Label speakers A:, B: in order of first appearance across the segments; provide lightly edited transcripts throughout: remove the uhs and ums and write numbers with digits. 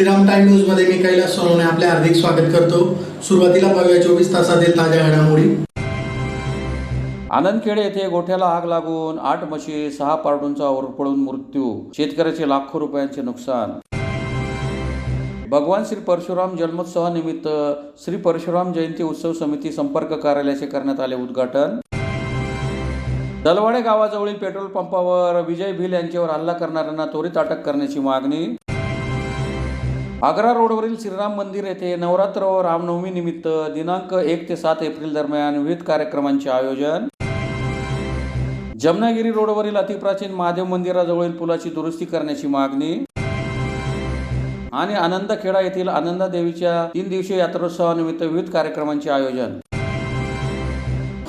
A: Shriram time news मध्ये मी कैलास सोनवणे आपले हार्दिक स्वागत करतो। सुरुवातीला पाहूया 24 तासातील ताज्या घडामोडी।
B: आनंदखेडे येथे गोठ्याला आग लागून 8 म्हशी 6 पारडूंचा होरपळून मृत्यू, शेतकऱ्याचे लाखो रुपयांचे नुकसान। भगवान श्री परशुराम जन्मोत्सवानिमित्त श्री परशुराम जयंती उत्सव समिती संपर्क कार्यालयाचे करण्यात आले उद्घाटन। दलवाडे गावाजवळील पेट्रोल पंपावर विजय भिल यांच्यावर हल्ला करणाऱ्यांना त्वरित अटक करण्याची मागणी। आग्रा रोडवरील श्रीराम मंदिर येथे नवरात्र व रामनवमी निमित्त दिनांक 1 ते 7 एप्रिल दरम्यान विविध कार्यक्रमांचे आयोजन। जमनागिरी रोडवरील अतिप्राचीन महादेव मंदिराजवळील पुलाची दुरुस्ती करण्याची मागणी। आणि आनंदखेडा येथील आनंदा देवीच्या 3 दिवसीय यात्रोत्सवानिमित्त विविध कार्यक्रमांचे आयोजन।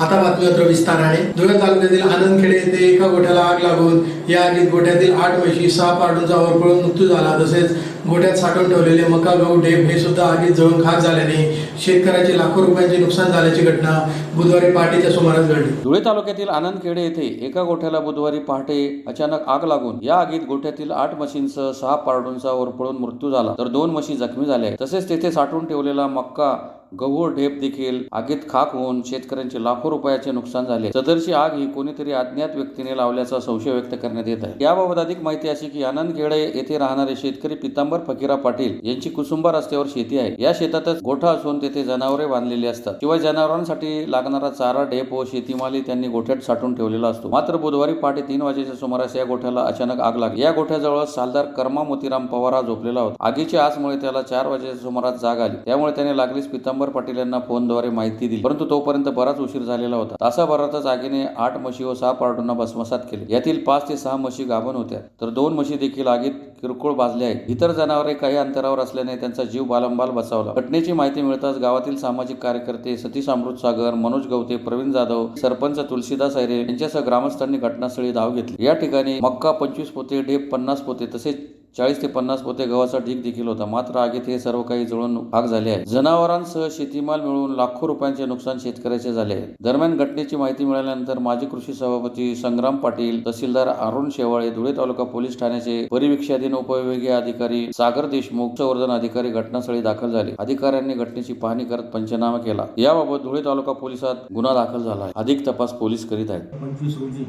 A: आता बातमीपत्र विस्ताराने। धुळे तालुक्यातील आनंदखेडे येथे एका गोठ्याला आग लागून या आगीत गोठ्यातील 8 म्हशी 6 पारडूंचा होरपळून मृत्यू झाला। तसेच गोठ्यात साठवून ठेवलेले मका, गहू, ढेप हे सुद्धा आगीत जळून खाक झाल्याने शेतकऱ्याचे लाखो रुपयांचे नुकसान झाल्याची घटना बुधवारी पहाटेच्या सुमारास घडली।
B: धुळे तालुक्यातील आनंदखेडे येथे एका गोठ्याला बुधवारी पहाटे अचानक आग लागून या आगीत गोठ्यातील 8 म्हशींसह 6 पारडूंचा होरपळून मृत्यू झाला, तर 2 म्हशी जखमी झाल्या। तसेच तेथे साठवून ठेवलेला मक्का, गहू, ढेप देखील आगीत खाक होऊन शेतकऱ्यांचे लाखो रुपयाचे नुकसान झाले। सदरची आग ही कोणीतरी अज्ञात व्यक्तीने लावल्याचा संशय व्यक्त करण्यात येत आहे। याबाबत अधिक माहिती अशी की आनंदखेडे येथे राहणारे शेतकरी पितांबर फकीरा पाटील यांची कुसुंबा रस्त्यावर शेती आहे। या शेतातच गोठा असून तेथे जनावरे बांधलेली असतात। शिवाय जनावरांसाठी लागणारा चारा, ढेप व शेतीमाल त्यांनी गोठ्यात साठवून ठेवलेला असतो। मात्र बुधवारी पहाटे 3 वाजेच्या सुमारास या गोठ्याला अचानक आग लागली। या गोठ्याजवळ सालदार कर्मा मोतीराम पवार हा झोपलेला होता। आगीच्या आसमुळे त्याला 4 वाजेच्या सुमारास जाग आली। त्यामुळे त्याने लागलीच पितांबर पाटील यांना फोनद्वारे माहिती दिली, परंतु तोपर्यंत बराच उशीर झालेला होता। तासाभरातच आगीने 8 म्हशी व 6 पारडूंना भस्मसात केले। यातील 5 ते 6 म्हशी गाभण होत्या, तर 2 म्हशी देखील आगीत किरकोळ भाजल्या आहेत। इतर जनावरे काही अंतरावर असल्याने त्यांचा जीव बालंबाल बचावला। घटनेची माहिती मिळताच गावातील सामाजिक कार्यकर्ते सतीश अमृतसागर, मनोज गवते, प्रवीण जाधव, सरपंच तुलसीदास हैरे यांच्यासह ग्रामस्थांनी घटनास्थळी धाव घेतली। या ठिकाणी मक्का 25 पोते, ढेप 50 पोते तसेच 40 ते 50 पोते गव्हाचा ढीग देखील होता। मात्र आगीत हे सर्व काही जळून खाक झाले आहे। जनावरांसह शेतीमाल मिळून लाखो रुपयांचे नुकसान शेतकऱ्याचे झाले आहे। दरम्यान घटनेची माहिती मिळाल्यानंतर माजी कृषी सभापती संग्राम पाटील, तहसीलदार अरुण शेवाळे, धुळे तालुका पोलीस ठाण्याचे परिवीक्षाधीन उपविभागीय अधिकारी सागर देशमुख, संवर्धन अधिकारी घटनास्थळी दाखल झाले। अधिकाऱ्यांनी घटनेची पाहणी करत पंचनामा केला। याबाबत धुळे तालुका पोलिसात गुन्हा दाखल झाला आहे। अधिक तपास पोलीस करीत आहेत।
C: 25 रोजी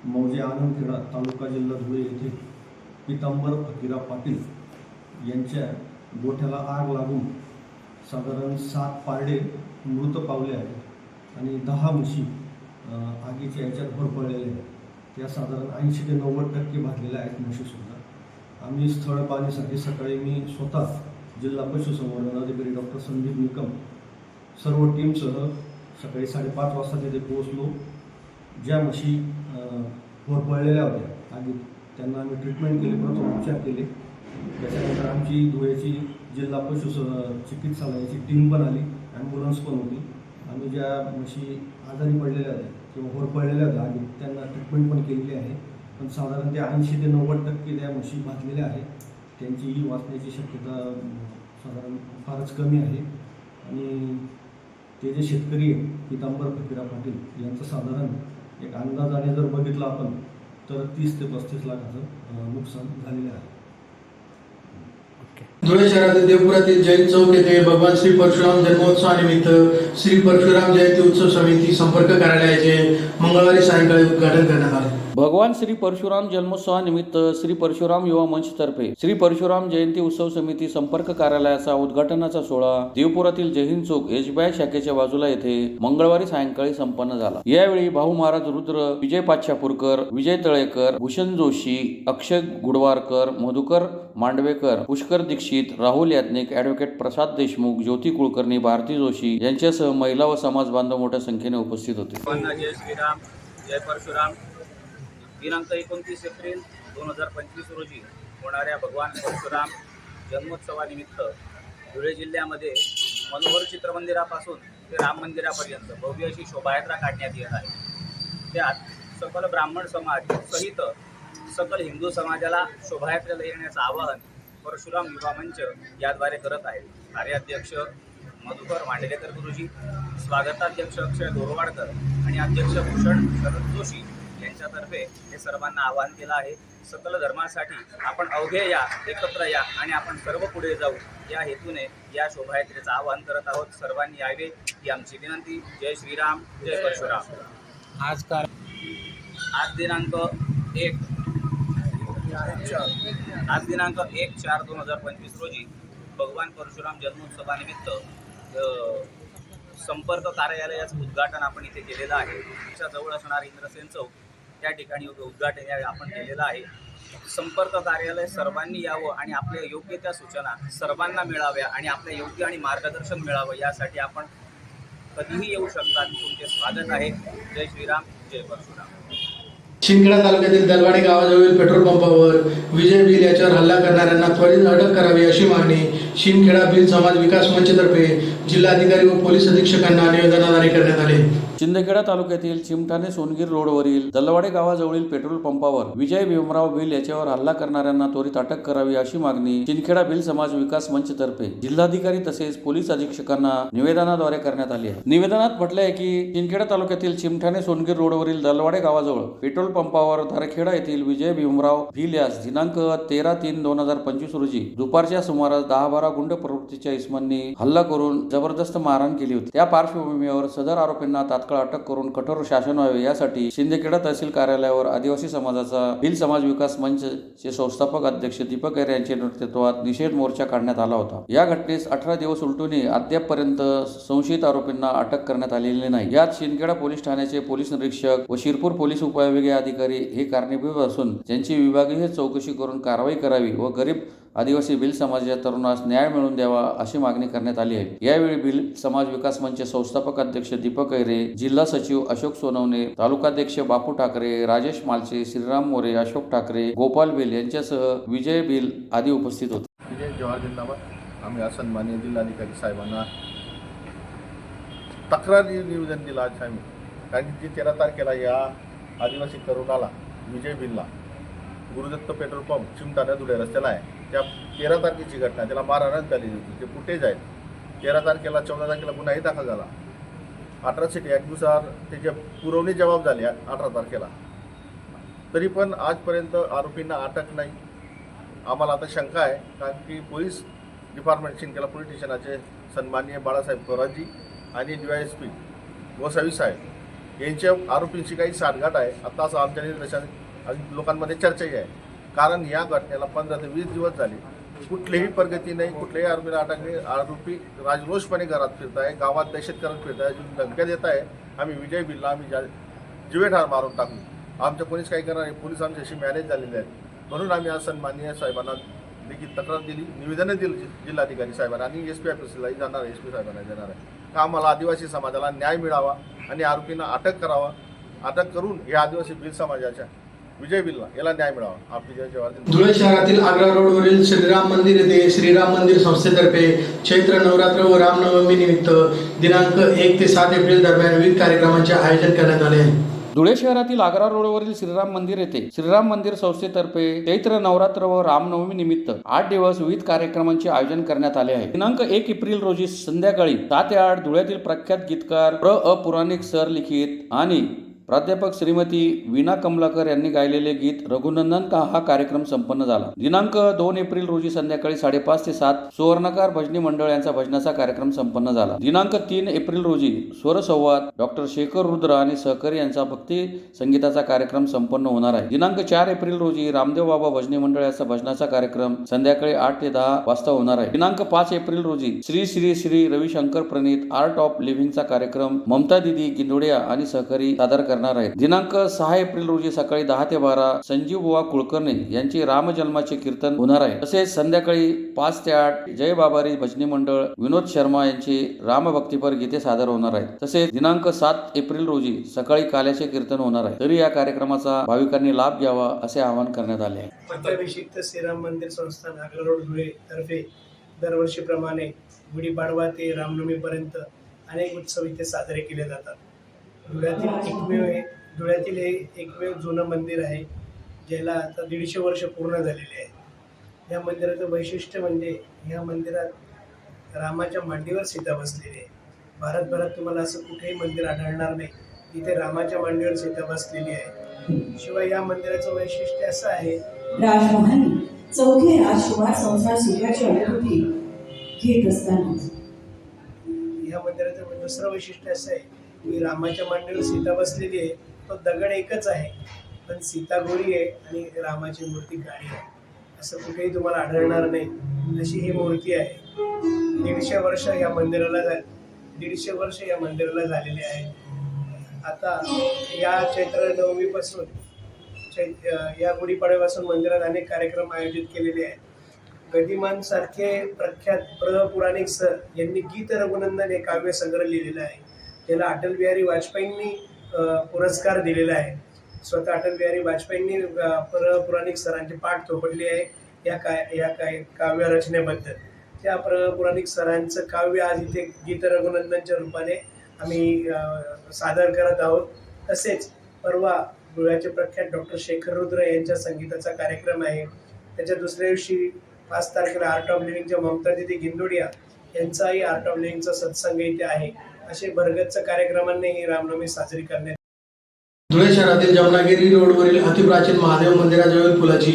C: मौजे आनंदखेडा तालुका जिल्हा धुळे येथे पितांबर फकीरा पाटील यांच्या गोठ्याला आग लागून साधारण 7 पारडे मृत पावले आहेत आणि 10 म्हशी आगीच्या याच्यात होरपळलेल्या आहेत। त्या साधारण 80 ते 90% भाजलेल्या आहेत म्हशीसुद्धा। आम्ही स्थळ पाहणीसाठी सकाळी मी स्वतः जिल्हा पशुसंवर्धन अधिकारी डॉक्टर संदीप निकम सर्व टीमसह सकाळी 5:30 वाजता तिथे पोहोचलो। ज्या म्हशी होरपळलेल्या होत्या आगीत त्यांना आम्ही ट्रीटमेंट केली, प्रथम उपचार केले। त्याच्यानंतर आमची धुळ्याची जिल्हा पशु चिकित्सालयाची टीम पण आली, ॲम्ब्युलन्स पण होती। आम्ही ज्या म्हशी आजारी पडलेल्या होत्या किंवा होरपळलेल्या होत्या आगीत त्यांना ट्रीटमेंट पण केलेली आहे। पण साधारण ते 80 ते 90% त्या म्हशी भाजलेल्या आहेत। त्यांची वाचण्याची शक्यता साधारण फारच कमी आहे। आणि ते जे शेतकरी आहेत पितांबर फकीरा पाटील यांचं साधारण एक अंदाजाने जर बघितलं आपण तर 30 ते 35 लाखाचं नुकसान झालेलं आहे।
A: धुळे शहरातील देवपुरातील जैन चौक येथे भगवान श्री परशुराम जन्मोत्सवानिमित्त श्री परशुराम जयंती उत्सव समिती संपर्क कार्यालयाचे मंगळवारी सायंकाळी उद्घाटन करण्यात आले। भगवान
B: श्री परशुराम जन्मोत्सवानिमित्त श्री परशुराम युवा मंचतर्फे श्री परशुराम जयंती उत्सव समिती संपर्क कार्यालयाचा उद्घाटनाचा सोहळा देवपुरातील जैन चौक एसबीआय शाखेच्या बाजूला येथे मंगळवारी सायंकाळी संपन्न झाला। यावेळी भाऊ महाराज रुद्र, विजय पाच्छापूरकर, विजय तळेकर, भूषण जोशी, अक्षय गुडवारकर, मधुकर मांडवेकर, पुष्कर दीक्षित, राहुल याज्ञिक, ॲडव्होकेट प्रसाद देशमुख, ज्योती कुलकर्णी, भारती जोशी यांच्यासह महिला व समाज बांधव मोठ्या संख्येने उपस्थित होते।
D: जय श्रीराम, जय परशुराम। दिनांक 29 एप्रिल 2025 रोजी होणाऱ्या भगवान परशुराम जन्मोत्सवानिमित्त धुळे जिल्ह्यामध्ये मनोहर चित्रमंदिरापासून ते राम मंदिरापर्यंत भव्य अशी शोभायात्रा काढण्यात येत आहे। त्यात सकल ब्राह्मण समाज सहित सकल हिंदू समाजाला शोभायात्रेला येण्याचं आवाहन परशुराम युवा मंच याद्वारे करत आहे। कार्याध्यक्ष मधुकर मांडलेकर गुरुजी, स्वागताध्यक्ष अक्षय दोरवाडकर आणि अध्यक्ष भूषण शरद जोशी यांच्यातर्फे हे सर्वांना आवाहन केलं आहे. सकल धर्मासाठी आपण अवघे या, एकत्र या आणि आपण सर्व पुढे जाऊ या हेतूने या शोभायात्रेचं आवाहन करत आहोत. सर्वांनी यावे ही आमची विनंती. जय श्रीराम, जय परशुराम. आज दिनांक 1/4/2025 रोजी भगवान परशुराम जन्मोत्सवानिमित्त संपर्क कार्यालयाचं उद्घाटन आपण इथे केलेलं आहे. त्याच्या जवळ असणार इंद्रसेन चौक त्या ठिकाणी उद्घाटन आपण केलेलं आहे. संपर्क कार्यालय सर्वांनी यावं आणि आपल्या योग्य त्या सूचना सर्वांना मिळाव्या आणि आपल्या योग्य आणि मार्गदर्शन मिळावं यासाठी आपण कधीही येऊ शकता. तुमचे स्वागत आहे. जय श्रीराम, जय परशुराम.
A: शिंदखेडा तालुक्यातील दलवाडी गावाजवळील पेट्रोल पंपावर विजय बिल याच्यावर हल्ला करणाऱ्यांना त्वरित अटक करावी अशी मागणी शिंदखेडा बिल समाज विकास मंचतर्फे जिल्हाधिकारी व पोलीस अधीक्षकांना निवेदनाद्वारे करण्यात आले.
B: शिंदखेडा तालुक्यातील चिमठाणे सोनगीर रोडवरील दलवाडे गावाजवळील पेट्रोल पंपावर विजय भीमराव बिल याच्यावर हल्ला करणाऱ्यांना त्वरित अटक करावी अशी मागणी शिंदखेडा बिल समाज विकास मंचतर्फे जिल्हाधिकारी तसेच पोलीस अधीक्षकांना निवेदनाद्वारे करण्यात आली आहे. निवेदनात म्हटले आहे की शिंदखेडा तालुक्यातील चिमठाणे सोनगीर रोडवरील दलवाडे गावाजवळ पेट्रोल पंपावर धारखेडा येथील विजय भीमराव भिल यास दिनांक 13/3/2025 रोजी दुपारच्या सुमारास 10-12 गुंड प्रवृत्तीच्या इसमांनी हल्ला करून जबरदस्त मारहाण केली होती. त्या पार्श्वभूमीवर सदर आरोपींना तात्काळ अटक करून कठोर शासन व्हावे यासाठी शिंदखेडा तहसील कार्यालयावर आदिवासी समाजाचा भिल समाज विकास मंचचे संस्थापक अध्यक्ष दीपक खैरे यांच्या नेतृत्वात निषेध मोर्चा काढण्यात आला होता. या घटनेस 18 दिवस उलटूनही अद्यापपर्यंत संशयित आरोपींना अटक करण्यात आलेली नाही. यात शिंदखेडा पोलीस ठाण्याचे पोलीस निरीक्षक व शिरपूर पोलीस उपविभागीय अधिकारी हे कारणीभूत असून त्यांची विभागीय चौकशी करून कारवाई करावी व गरीब आदिवासी भिल समाजाच्या तरुणास न्याय मिळवून द्यावा अशी मागणी करण्यात आली आहे. यावेळी भिल समाज विकास मंच संस्थापक अध्यक्ष दीपक खैरे, जिल्हा सचिव अशोक सोनवणे, तालुकाध्यक्ष बापू ठाकरे, राजेश मालचे, श्रीराम मोरे, अशोक ठाकरे, गोपाल भिल यांच्यासह विजय भिल आदी उपस्थित होते.
E: विजय जवाहर जिंदाबाद. आम्ही आज सन्माननीय जिल्हाधिकारी साहेबांना तक्रारी निवेदन दिलं आज आम्ही, कारण की 13 तारखेला या आदिवासी तरुणाला विजय भिलला गुरुदत्त पेट्रोल पंप चिमठाणे धुळे रस्त्याला आहे. त्या 13 तारखेची घटना, त्याला मारहाण झालेली होती. ते फुटेज आहेत. 13 तारखेला 14 तारखेला गुन्हाही दाखल झाला. अट्रॉसिटी ॲक्टनुसार त्याचे पुरवणी जबाब झाले 18 तारखेला. तरी पण आजपर्यंत आरोपींना अटक नाही. आम्हाला आता शंका आहे, कारण की पोलीस डिपार्टमेंट शिंदखेडा पोलीस स्टेशनाचे सन्माननीय बाळासाहेब थोरातजी आणि DYSP गोसावी साहेब यांच्या आरोपींची काही साठगाठ आहे. आता असं आमच्या निर्देशाने लोकांमध्ये चर्चाही आहे. कारण या घटनेला 15 ते 20 दिवस झाले, कुठलीही प्रगती नाही, कुठल्याही आरोपीला अटक नाही. आरोपी राजरोषपणे घरात फिरत आहे, गावात दहशत करत फिरत आहे, धमक्या देत आहे. आम्ही विजय भिलला आम्ही जीवेठार मारून टाकू. आमच्या पोलीस काही करणार नाही. पोलीस आमच्याशी मॅनेज झालेले आहेत. म्हणून आम्ही आज सन्माननीय साहेबांना देखील तक्रार दिली, निवेदनं दिली जिल्हाधिकारी साहेबांना आणि SP ऑफिसलाही जाणार आहे, SP साहेबांना देणार आहे. का आम्हाला आदिवासी समाजाला न्याय मिळावा आणि आरोपींना अटक करावा. अटक करून या आदिवासी भिल समाजाच्या विजय भिलला याला न्याय मिळावा. आपली जय जवाहर.
A: धुळे शहरातील आग्रा रोडवरील श्रीराम मंदिर येथे श्रीराम मंदिर संस्थेतर्फे चैत्र नवरात्र व रामनवमी निमित्त दिनांक 1 ते 7 एप्रिल दरम्यान विविध कार्यक्रमांचे आयोजन करण्यात आले आहे.
B: धुळे शहरातील आग्रा रोडवरील श्रीराम मंदिर येथे श्रीराम मंदिर संस्थेतर्फे चैत्र नवरात्र व रामनवमी निमित्त 8 दिवस विविध कार्यक्रमांचे आयोजन करण्यात आले आहे. दिनांक 1 एप्रिल रोजी संध्याकाळी 7 ते 8 धुळ्यातील प्रख्यात गीतकार पुराणिक सर लिखित आणि प्राध्यापक श्रीमती वीणा कमलाकर यांनी गायलेले गीत रघुनंदन का हा कार्यक्रम संपन्न झाला. दिनांक 2 एप्रिल रोजी संध्याकाळी 5:30 ते 7 सुवर्णकार भजनी मंडळ यांचा भजनाचा कार्यक्रम संपन्न झाला. दिनांक 3 एप्रिल रोजी स्वरसंवाद डॉक्टर शेखर रुद्र आणि सहकारी यांचा भक्ती संगीताचा कार्यक्रम संपन्न होणार आहे. दिनांक 4 एप्रिल रोजी रामदेव बाबा भजनी मंडळ यांचा भजनाचा कार्यक्रम संध्याकाळी 8 ते 10 वाजता होणार आहे. दिनांक 5 एप्रिल रोजी श्री श्री श्री रविशंकर प्रणीत आर्ट ऑफ लिव्हिंगचा कार्यक्रम ममता दिदी गिंदोडिया आणि सहकारी सादर करणार आहेत. दिनांक 6 एप्रिल रोजी सकाळी 10 ते 12 संजीव बुवा कुलकर्णी यांचे रामजन्माचे कीर्तन होणार आहे. तसेच संध्याकाळी 5 ते 8 जय बाबारी भजनी मंडळ विनोद शर्मा यांची रामभक्तीपर गीते सादर होणार आहेत. तसेच दिनांक 7 एप्रिल रोजी सकाळी काल्याचे कीर्तन होणार आहे. तरी या कार्यक्रमाचा भाविकांनी लाभ घ्यावा असे आवाहन करण्यात आले आहे.
F: पत्राभिषिक्त श्रीराम मंदिर संस्थान आग्रा रोड धुळे तर्फे दरवर्षीप्रमाणे गुढीपाडवा ते रामनवमीपर्यंत अनेक उत्सव इथे साजरे केले जातात. धुळ्यातील एकमेव जुनं मंदिर आहे, ज्याला आता 150 वर्ष पूर्ण झालेले आहे. या मंदिराचं वैशिष्ट्य म्हणजे या मंदिरात रामाच्या मांडीवर सीता बसलेली आहे. भारतभरात तुम्हाला असं कुठेही मंदिर आढळणार नाही तिथे रामाच्या मांडीवर सीता बसलेली आहे. शिवाय या मंदिराचं वैशिष्ट्य असं आहे,
G: राजमहानी चौथे राजकुमार संसार सूर्याची अनुभूती घेत असताना
F: या मंदिराचं दुसरं वैशिष्ट्य असं आहे की रामाच्या मांडीवर सीता बसलेली आहे. तो दगड एकच आहे, पण सीता गोरी आहे आणि रामाची मूर्ती काळी आहे. असं कुठेही तुम्हाला आढळणार नाही, अशी ही मूर्ती आहे. 150 वर्ष या मंदिराला 150 वर्ष या मंदिराला झालेले आहे. आता या चैत्र नवमीपासून या गुढीपाडव्यापासून मंदिरात अनेक कार्यक्रम आयोजित केलेले आहेत. गदिमान सारखे प्रख्यात पुराणिक सर यांनी गीत रघुनंदन हे काव्य संग्रह लिहिलेला आहे, ज्याला अटल बिहारी वाजपेयींनी पुरस्कार दिलेला आहे. स्वतः अटल बिहारी वाजपेयींनी पुराणिक सरांची पाठ थोपटली आहे या काव्य रचनेबद्दल. त्या पुराणिक सरांचं काव्य आज इथे गीत रघुनंदनच्या रूपाने आम्ही सादर करत आहोत. तसेच परवा धुळ्याचे प्रख्यात डॉक्टर शेखर रुद्र यांच्या संगीताचा कार्यक्रम आहे. त्याच्या दुसऱ्या दिवशी 5 तारखेला आर्ट ऑफ लिव्हिंगच्या ममता दिदी गिंदोडिया यांचाही आर्ट ऑफ लिव्हिंगचा सत्संग इथे आहे. असे भरगच्च कार्यक्रमांनी ही रामनवमी साजरी करण्यात.
A: धुळे शहरातील जमनागिरी रोडवरील अतिप्राचीन महादेव मंदिराजवळील पुलाची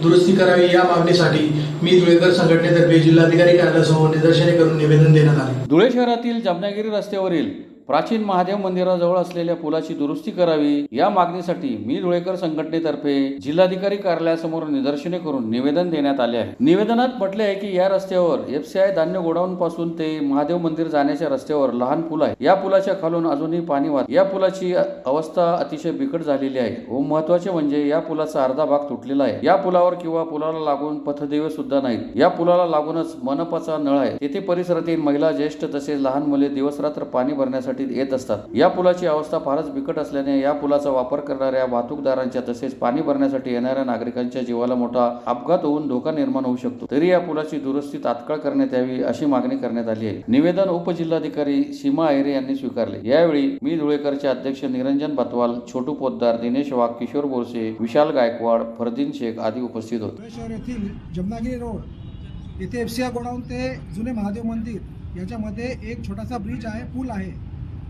A: दुरुस्ती करावी या मागणीसाठी मी धुळेकर संघटनेतर्फे जिल्हाधिकारी कार्यालयासमोर निदर्शने करून निवेदन देण्यात आले.
B: धुळे शहरातील जामनागिरी रस्त्यावरील प्राचीन महादेव मंदिराजवळ असलेल्या पुलाची दुरुस्ती करावी या मागणीसाठी मी धुळेकर संघटनेतर्फे जिल्हाधिकारी कार्यालयासमोर निदर्शने करून निवेदन देण्यात आले आहे. निवेदनात म्हटले आहे की या रस्त्यावर FCI धान्य गोडाऊन पासून ते महादेव मंदिर जाण्याच्या रस्त्यावर लहान पूल आहे. या पुलाच्या खालून अजूनही पाणी वाहते. या पुलाची अवस्था अतिशय बिकट झालेली आहे व महत्वाचे म्हणजे या पुलाचा अर्धा भाग तुटलेला आहे. या पुलावर किंवा पुलाला लागून पथदिवे सुद्धा नाहीत. या पुलाला लागूनच मनपाचा नळ आहे. तेथे परिसरातील महिला, ज्येष्ठ तसेच लहान मुले दिवसरात्र पाणी भरण्यासाठी येत असतात. या पुलाची अवस्था फारच बिकट असल्याने या पुलाचा वापर करणाऱ्या वाहतूकदारांच्या तसेच पाणी भरण्यासाठी येणाऱ्या नागरिकांच्या जीवाला मोठा अपघात होऊन धोका निर्माण होऊ शकतो. तरी या पुलाची दुरुस्ती तात्काळ करण्यात यावी अशी मागणी करण्यात आली आहे. निवेदन उपजिल्हाधिकारी सीमा अहिरे यांनी स्वीकारले. यावेळी मी धुळेकरचे अध्यक्ष निरंजन बतवाल, छोटू पोद्दार, दिनेश वाघ, किशोर बोरसे, विशाल गायकवाड, फरदीन शेख आदी उपस्थित होते.
H: धुळे शहर येथील जमनागिरी रोड येथे FCI गोडाऊन ते जुने महादेव मंदिर याच्यामध्ये एक छोटासा ब्रिज आहे, पूल आहे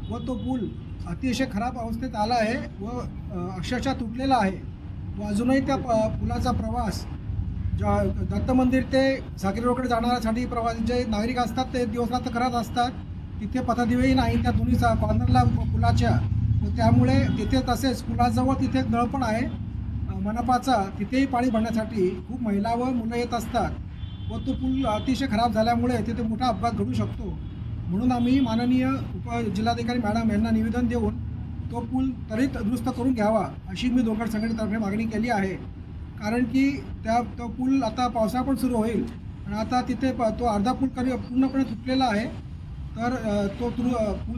H: व तो पूल अतिशय खराब अवस्थेत आला आहे व अक्षरशः तुटलेला आहे व अजूनही त्या पुलाचा प्रवास दत्त मंदिर ते सागरी रोडकडे जाणाऱ्यासाठी प्रवास जे नागरिक असतात ते दिवसरात्र करत असतात. तिथे पथदिवेही नाही त्या दोन्ही कॉर्नरला पुलाच्या व त्यामुळे तिथे तसेच पुलाजवळ तिथे नळ पण आहे मनपाचा. तिथेही पाणी भरण्यासाठी खूप महिला व मुलं येत असतात व तो पूल अतिशय खराब झाल्यामुळे तिथे मोठा अपघात घडू शकतो. म्हणून आम्ही माननीय उपजिल्हाधिकारी मॅडम यांना निवेदन देऊन तो पूल त्वरित दुरुस्त करून घ्यावा अशी मी धुळेकर संघटनेतर्फे मागणी केली आहे. कारण की तो पूल आता पावसाळा पण सुरू होईल आणि आता तिथे तो अर्धा पूल पूर्णपणे तुटलेला आहे. तर तो पूल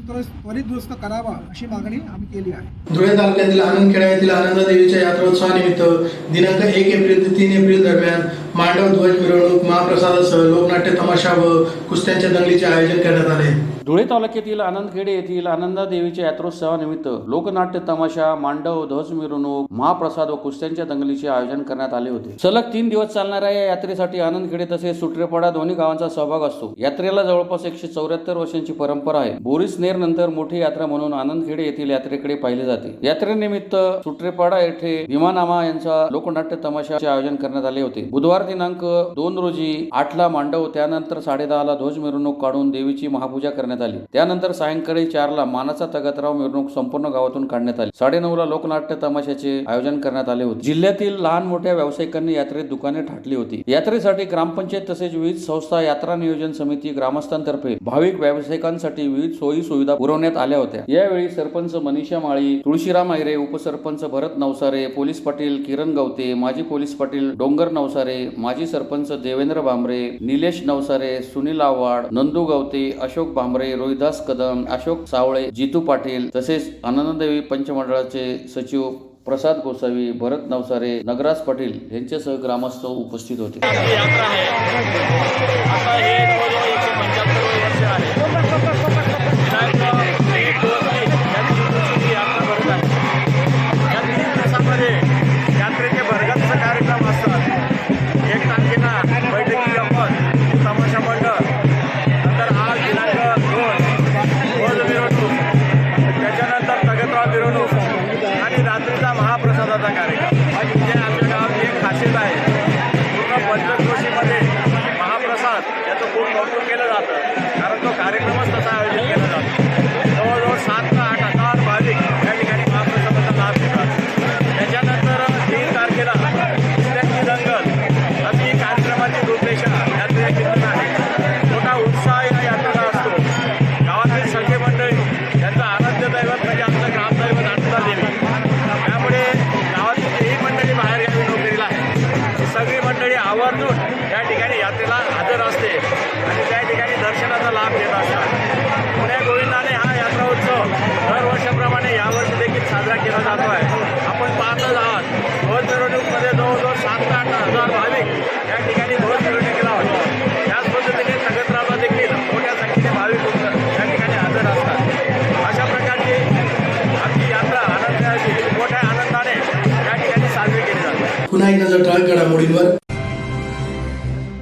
H: त्वरित दुरुस्त करावा अशी मागणी आम्ही केली आहे.
A: धुळे तालुक्यातील आनंदखेडा येथील आनंददेवीच्या यात्रोत्सवानिमित्त दिनांक 1 एप्रिल ते 3 एप्रिल दरम्यान मांडव ध्वज मिरवणूक, महाप्रसादासह लोकनाट्य तमाशा व कुस्त्यांच्या दंगलीचे आयोजन करण्यात आले.
B: धुळे तालुक्यातील आनंदखेडे येथील आनंदादेवीच्या यात्रोत्सवानिमित्त लोकनाट्य तमाशा, मांडव, ध्वज मिरवणूक, महाप्रसाद व कुस्त्यांच्या दंगलीचे आयोजन करण्यात आले होते. सलग 3 दिवस चालणाऱ्या या यात्रेसाठी आनंदखेडे तसेच सुट्रेपाडा दोन्ही गावांचा सहभाग असतो. यात्रेला जवळपास 174 वर्षांची परंपरा आहे. बोरीसनेर नंतर मोठी यात्रा म्हणून आनंदखेडे येथील यात्रेकडे पाहिले जाते. यात्रेनिमित्त सुट्रेपाडा येथे भीमानामा यांचा लोकनाट्य तमाशाचे आयोजन करण्यात आले होते. बुधवार दिनांक 2 रोजी 8ला मांडव, त्यानंतर 10:30ला ध्वज मिरवणूक काढून देवीची महापूजा करण्यात आली. त्यानंतर सायंकाळी 4ला मानाचा तगतराव मिरवणूक संपूर्ण गावातून काढण्यात आली. 9:30ला लोकनाट्य तमाशाचे आयोजन करण्यात आले होते. जिल्ह्यातील लहान मोठ्या व्यावसायिकांनी यात्रेत दुकाने थाटली होती. यात्रेसाठी ग्रामपंचायत तसेच विविध संस्था, यात्रा नियोजन समिती, ग्रामस्थांतर्फे भाविक व्यावसायिकांसाठी विविध सोयी सुविधा पुरवण्यात आल्या होत्या. यावेळी सरपंच मनीषा माळी, तुळशीराम आयरे, उपसरपंच भरत नवसारे, पोलीस पाटील किरण गवते, माजी पोलीस पाटील डोंगर नवसारे, माजी सरपंच देवेंद्र भांबरे, निलेश नवसारे, सुनील आव्हाड, नंदू गवते, अशोक भांबरे, रोहिदास कदम, अशोक सावळे, जितू पाटील तसेच आनंददेवी पंचमंडळाचे सचिव प्रसाद गोसावी, भरत नवसारे, नगराज पाटील यांच्यासह ग्रामस्थ उपस्थित होते.
I: यात्रेचे भरगच्च कार्यक्रम असतात. 1 तारखेला बैठकी गंमत, तमाशा मंडळ, नंतर आज दिनांक 2 ध्वज मिरवणूक, त्याच्यानंतर तगतराव मिरवणूक आणि रात्रीचा महाप्रसाद तो कार्यक्रमच तसा आयोजित केला जातो. जवळजवळ 7 ते 8,000 भाविक या ठिकाणी महाप्रसादाचा लाभ घेतात. त्याच्यानंतर 3 तारखेला कुस्त्यांची दंगल अशी कार्यक्रमाची रूपरेषा यात्रेची आहे. मोठा उत्साह या यात्रेला असतो. गावातील सगळे मंडळी यांचं आराध्य दैवत म्हणजे आमचं ग्रामदैवत अण्णा देवी. त्यामुळे गावातील जेही मंडळी बाहेरगावी नोकरीला आहे सगळी मंडळी आवर्जून या ठिकाणी यात्रेला हजर असते आणि त्या ठिकाणी दर्शनाचा लाभ घेत असतात. पुण्या गोविंदाने हा यात्रा उत्सव दरवर्षाप्रमाणे यावर्षी देखील साजरा केला जातो आहे. आपण पाहतच आहात ध्वज मिरवणुकीमध्ये जवळजवळ 7 ते 8,000 भाविक या ठिकाणी ध्वज मिरवणुकीला होतो. त्याच पद्धतीने नगरत्राला देखील मोठ्या संख्येने भाविक या ठिकाणी हजर असतात. अशा प्रकारची आमची यात्रा आनंदाची मोठ्या आनंदाने या ठिकाणी साजरी केली जाते.
A: पुन्हा एक नजर ठळक घडामोडींवर.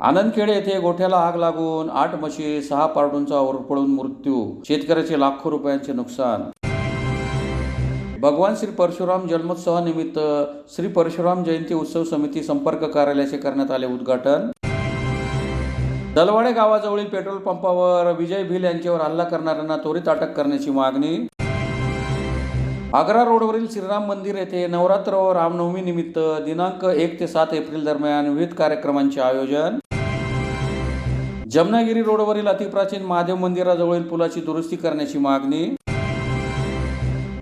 B: आनंदखेडे येथे गोठ्याला आग लागून 8 म्हशी 6 पारडूंचा होरपळून मृत्यू. शेतकऱ्याचे लाखो रुपयांचे नुकसान. भगवान श्री परशुराम जन्मोत्सवानिमित्त श्री परशुराम जयंती उत्सव समिती संपर्क कार्यालयाचे करण्यात आले उद्घाटन. दलवाडे गावाजवळील पेट्रोल पंपावर विजय भिल यांच्यावर हल्ला करणाऱ्यांना त्वरित अटक करण्याची मागणी. आग्रा रोडवरील श्रीराम मंदिर येथे नवरात्र व रामनवमी निमित्त दिनांक 1 ते 7 एप्रिल दरम्यान विविध कार्यक्रमांचे आयोजन. जमनागिरी रोडवरील अतिप्राचीन महादेव मंदिराजवळील पुलाची दुरुस्ती करण्याची मागणी.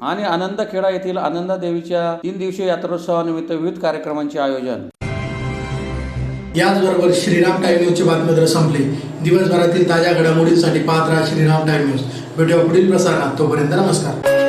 B: आणि आनंदखेडा येथील आनंदा देवीच्या 3 दिवसीय यात्रोत्सवानिमित्त विविध कार्यक्रमांचे आयोजन.
A: याचबरोबर श्रीराम टाइम न्यूजचे बातमीपत्र संपले. दिवसभरातील ताज्या घडामोडींसाठी पाहत राहा श्रीराम टाइम न्यूज. भेटूया पुढील प्रसारणात. तोपर्यंत नमस्कार.